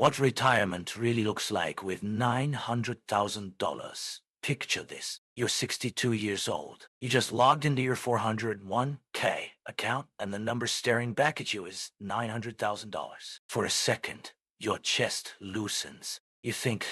what retirement really looks like with $900,000. Picture this. You're 62 years old. You just logged into your 401k account, and the number staring back at you is $900,000. For a second, your chest loosens. You think,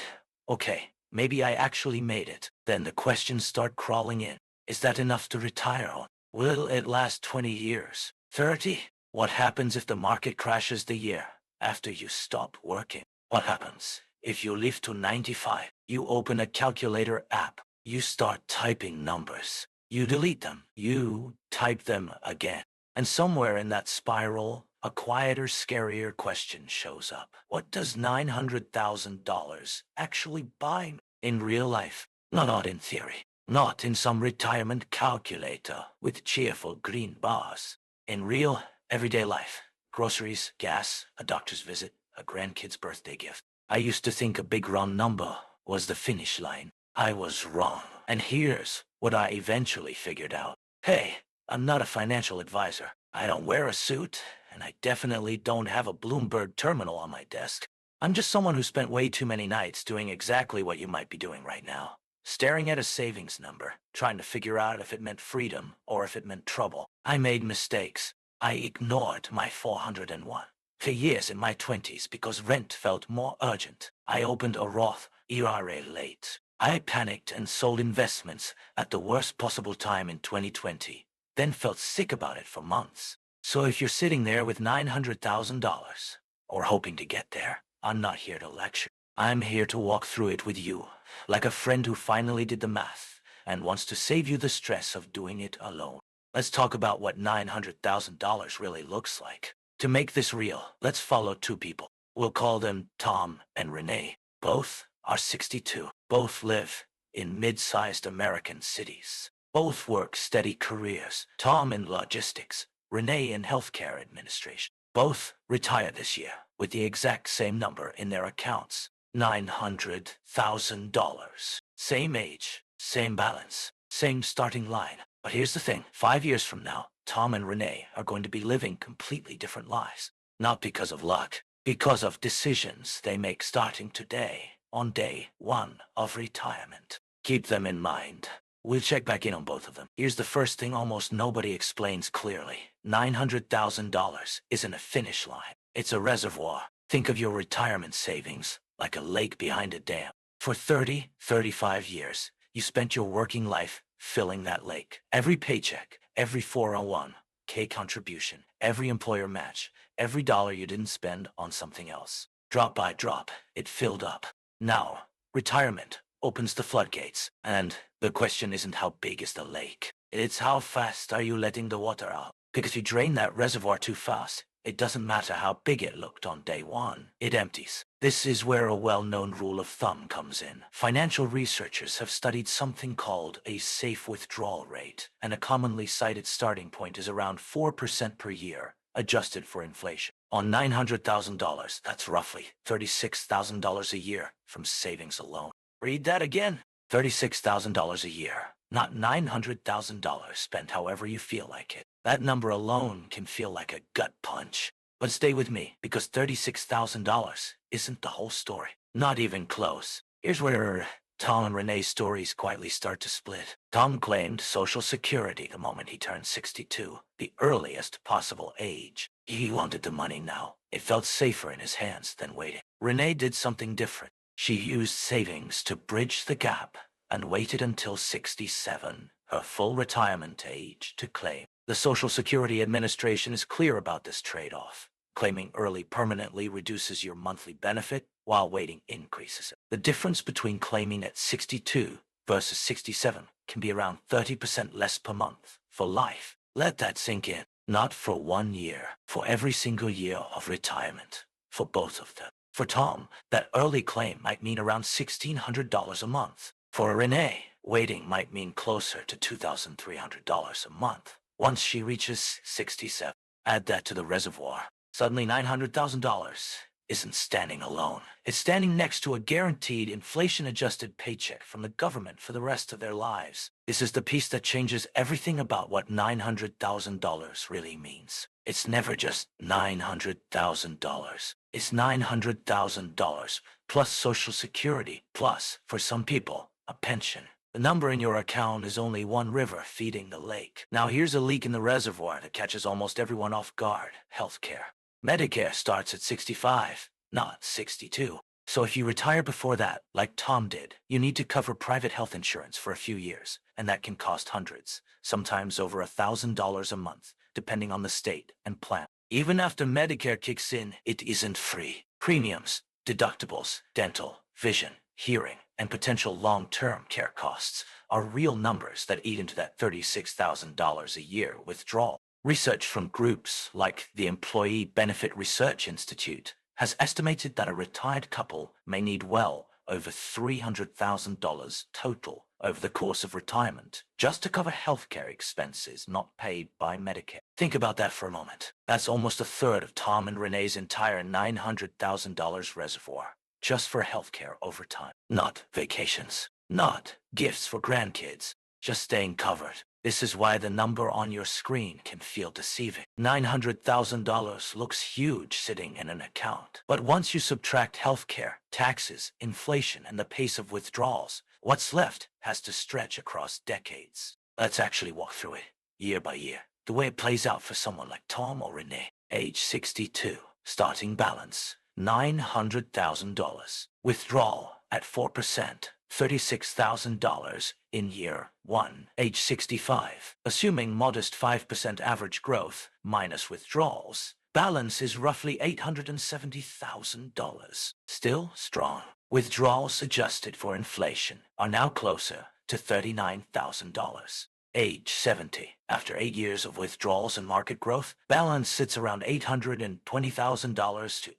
okay, maybe I actually made it. Then the questions start crawling in. Is that enough to retire on? Will it last 20 years? 30? What happens if the market crashes the year after you stop working? What happens if you live to 95? You open a calculator app. You start typing numbers. You delete them. You type them again. And somewhere in that spiral, a quieter, scarier question shows up. What does $900,000 actually buy in real life? Not in theory. Not in some retirement calculator with cheerful green bars. In real, everyday life. Groceries, gas, a doctor's visit, a grandkid's birthday gift. I used to think a big round number was the finish line. I was wrong. And here's what I eventually figured out. Hey, I'm not a financial advisor. I don't wear a suit, and I definitely don't have a Bloomberg terminal on my desk. I'm just someone who spent way too many nights doing exactly what you might be doing right now. Staring at a savings number, trying to figure out if it meant freedom or if it meant trouble. I made mistakes. I ignored my 401 for years in my 20s because rent felt more urgent. I opened a Roth IRA late. I panicked and sold investments at the worst possible time in 2020, then felt sick about it for months. So if you're sitting there with $900,000 or hoping to get there, I'm not here to lecture. I'm here to walk through it with you, like a friend who finally did the math and wants to save you the stress of doing it alone. Let's talk about what $900,000 really looks like. To make this real, let's follow two people. We'll call them Tom and Renee. Both are 62. Both live in mid-sized American cities. Both work steady careers. Tom in logistics, Renee in healthcare administration. Both retire this year with the exact same number in their accounts. $900,000. Same age, same balance, same starting line. But here's the thing. 5 years from now, Tom and Renee are going to be living completely different lives. Not because of luck, because of decisions they make starting today, on day one of retirement. Keep them in mind. We'll check back in on both of them. Here's the first thing almost nobody explains clearly. $900,000 isn't a finish line. It's a reservoir. Think of your retirement savings like a lake behind a dam. For 30, 35 years, you spent your working life filling that lake. Every paycheck, every 401k contribution, every employer match, every dollar you didn't spend on something else. Drop by drop, it filled up. Now, retirement opens the floodgates. And the question isn't how big is the lake. It's how fast are you letting the water out. Because if you drain that reservoir too fast, it doesn't matter how big it looked on day one, it empties. This is where a well-known rule of thumb comes in. Financial researchers have studied something called a safe withdrawal rate, and a commonly cited starting point is around 4% per year, adjusted for inflation. On $900,000, that's roughly $36,000 a year from savings alone. Read that again. $36,000 a year, not $900,000 spent however you feel like it. That number alone can feel like a gut punch. But stay with me, because $36,000 isn't the whole story. Not even close. Here's where Tom and Renee's stories quietly start to split. Tom claimed Social Security the moment he turned 62, the earliest possible age. He wanted the money now. It felt safer in his hands than waiting. Renee did something different. She used savings to bridge the gap and waited until 67, her full retirement age, to claim. The Social Security Administration is clear about this trade-off. Claiming early permanently reduces your monthly benefit, while waiting increases it. The difference between claiming at 62 versus 67 can be around 30% less per month for life. Let that sink in. Not for 1 year, for every single year of retirement. For both of them. For Tom, that early claim might mean around $1,600 a month. For Renee, waiting might mean closer to $2,300 a month. Once she reaches 67, add that to the reservoir. Suddenly $900,000 isn't standing alone. It's standing next to a guaranteed inflation-adjusted paycheck from the government for the rest of their lives. This is the piece that changes everything about what $900,000 really means. It's never just $900,000. is $900,000 plus Social Security plus, for some people, a pension. The number in your account is only one river feeding the lake. Now here's a leak in the reservoir that catches almost everyone off guard: healthcare. Medicare starts at 65, not 62. So if you retire before that, like Tom did, you need to cover private health insurance for a few years, and that can cost hundreds, sometimes over $1,000 a month, depending on the state and plan. Even after Medicare kicks in, it isn't free. Premiums, deductibles, dental, vision, hearing, and potential long-term care costs are real numbers that eat into that $36,000 a year withdrawal. Research from groups like the Employee Benefit Research Institute has estimated that a retired couple may need well over $300,000 total over the course of retirement just to cover healthcare expenses not paid by Medicare. Think about that for a moment. That's almost a third of Tom and Renee's entire $900,000 reservoir just for healthcare over time. Not vacations, not gifts for grandkids, just staying covered. This is why the number on your screen can feel deceiving. $900,000 looks huge sitting in an account. But once you subtract healthcare, taxes, inflation, and the pace of withdrawals, what's left has to stretch across decades. Let's actually walk through it, year by year, the way it plays out for someone like Tom or Renee. Age 62, starting balance, $900,000. Withdrawal at 4%. $36,000 in year 1. Age 65. Assuming modest 5% average growth minus withdrawals, balance is roughly $870,000. Still strong. Withdrawals adjusted for inflation are now closer to $39,000. Age 70. After 8 years of withdrawals and market growth, balance sits around $820,000 to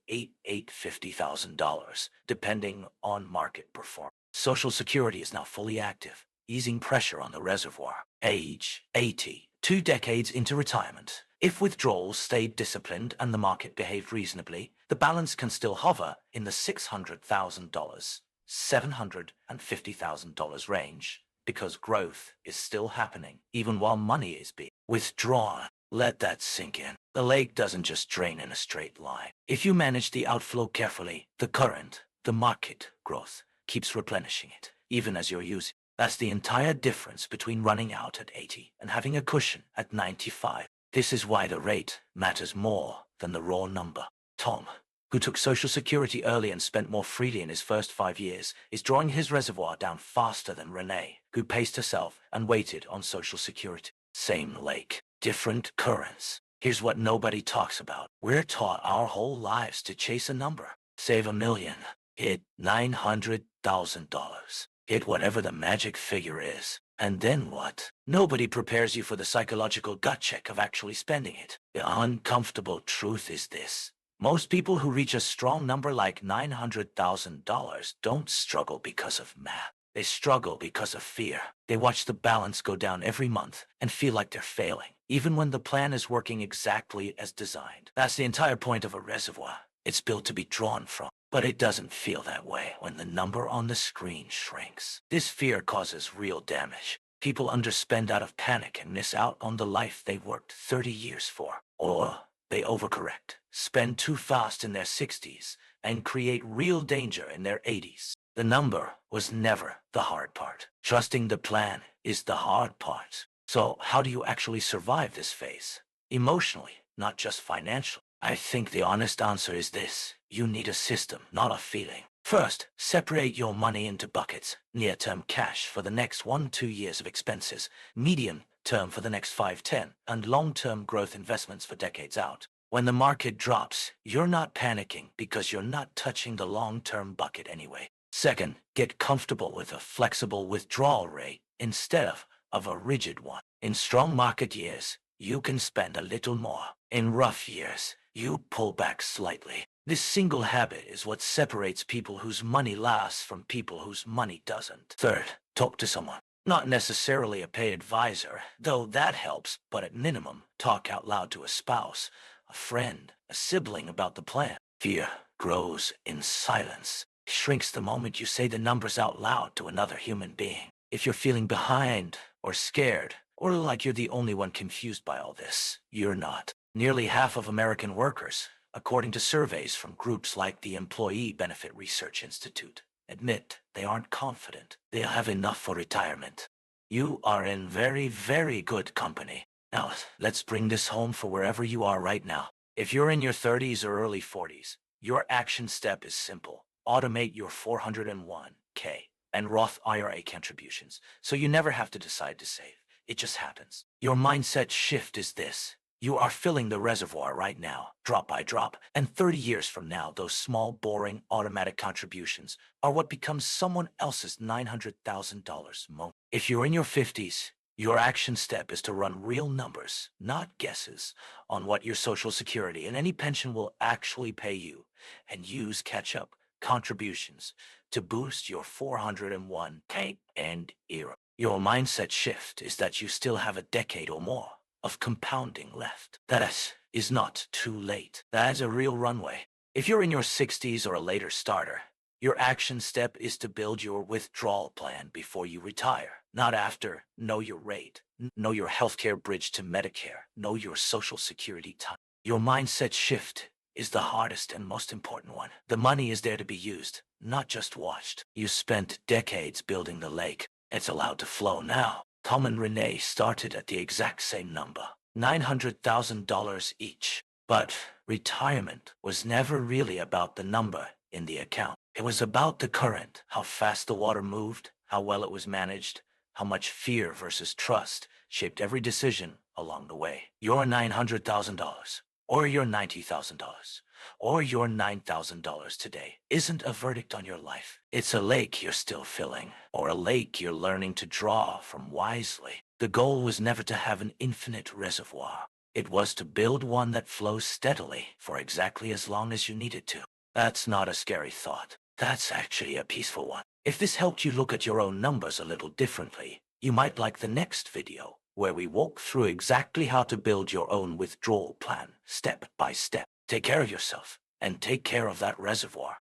$850,000, depending on market performance. Social Security is now fully active, easing pressure on the reservoir. Age 80. 2 decades into retirement. If withdrawals stayed disciplined and the market behaved reasonably, the balance can still hover in the $600,000, $750,000 range, because growth is still happening, even while money is being withdrawn. Let that sink in. The lake doesn't just drain in a straight line. If you manage the outflow carefully, the market growth, keeps replenishing it, even as you're using. That's the entire difference between running out at 80 and having a cushion at 95. This is why the rate matters more than the raw number. Tom, who took Social Security early and spent more freely in his first 5 years, is drawing his reservoir down faster than Renee, who paced herself and waited on Social Security. Same lake, different currents. Here's what nobody talks about. We're taught our whole lives to chase a number. Save $1 million. Hit $900,000. Hit whatever the magic figure is. And then what? Nobody prepares you for the psychological gut check of actually spending it. The uncomfortable truth is this. Most people who reach a strong number like $900,000 don't struggle because of math. They struggle because of fear. They watch the balance go down every month and feel like they're failing, even when the plan is working exactly as designed. That's the entire point of a reservoir. It's built to be drawn from. But it doesn't feel that way when the number on the screen shrinks. This fear causes real damage. People underspend out of panic and miss out on the life they worked 30 years for. Or they overcorrect, spend too fast in their 60s, and create real danger in their 80s. The number was never the hard part. Trusting the plan is the hard part. So how do you actually survive this phase? Emotionally, not just financially. I think the honest answer is this. You need a system, not a feeling. First, separate your money into buckets. Near-term cash for the next 1-2 years of expenses, medium-term for the next 5-10, and long-term growth investments for decades out. When the market drops, you're not panicking because you're not touching the long-term bucket anyway. Second, get comfortable with a flexible withdrawal rate instead of a rigid one. In strong market years, you can spend a little more. In rough years, you pull back slightly. This single habit is what separates people whose money lasts from people whose money doesn't. Third, talk to someone. Not necessarily a paid advisor, though that helps, but at minimum, talk out loud to a spouse, a friend, a sibling about the plan. Fear grows in silence. It shrinks the moment you say the numbers out loud to another human being. If you're feeling behind or scared, or like you're the only one confused by all this, you're not. Nearly half of American workers according to surveys from groups like the Employee Benefit Research Institute, admit they aren't confident they'll have enough for retirement. You are in very, very good company. Now, let's bring this home for wherever you are right now. If you're in your 30s or early 40s, your action step is simple. Automate your 401k and Roth IRA contributions, so you never have to decide to save. It just happens. Your mindset shift is this. You are filling the reservoir right now, drop by drop, and 30 years from now, those small, boring, automatic contributions are what becomes someone else's $900,000 moment. If you're in your 50s, your action step is to run real numbers, not guesses, on what your Social Security and any pension will actually pay you, and use catch-up contributions to boost your 401k and IRA. Your mindset shift is that you still have a decade or more of compounding left. That is not too late. That's a real runway. If you're in your 60s or a later starter, your action step is to build your withdrawal plan before you retire, not after. Know your rate, know your healthcare bridge to Medicare, know your Social Security time. Your mindset shift is the hardest and most important one. The money is there to be used, not just watched. You spent decades building the lake. It's allowed to flow now. Tom and Renee started at the exact same number, $900,000 each. But retirement was never really about the number in the account. It was about the current, how fast the water moved, how well it was managed, how much fear versus trust shaped every decision along the way. Your $900,000, or your $90,000, or your $9,000 today isn't a verdict on your life. It's a lake you're still filling, or a lake you're learning to draw from wisely. The goal was never to have an infinite reservoir. It was to build one that flows steadily for exactly as long as you need it to. That's not a scary thought. That's actually a peaceful one. If this helped you look at your own numbers a little differently, you might like the next video, where we walk through exactly how to build your own withdrawal plan, step by step. Take care of yourself, and take care of that reservoir.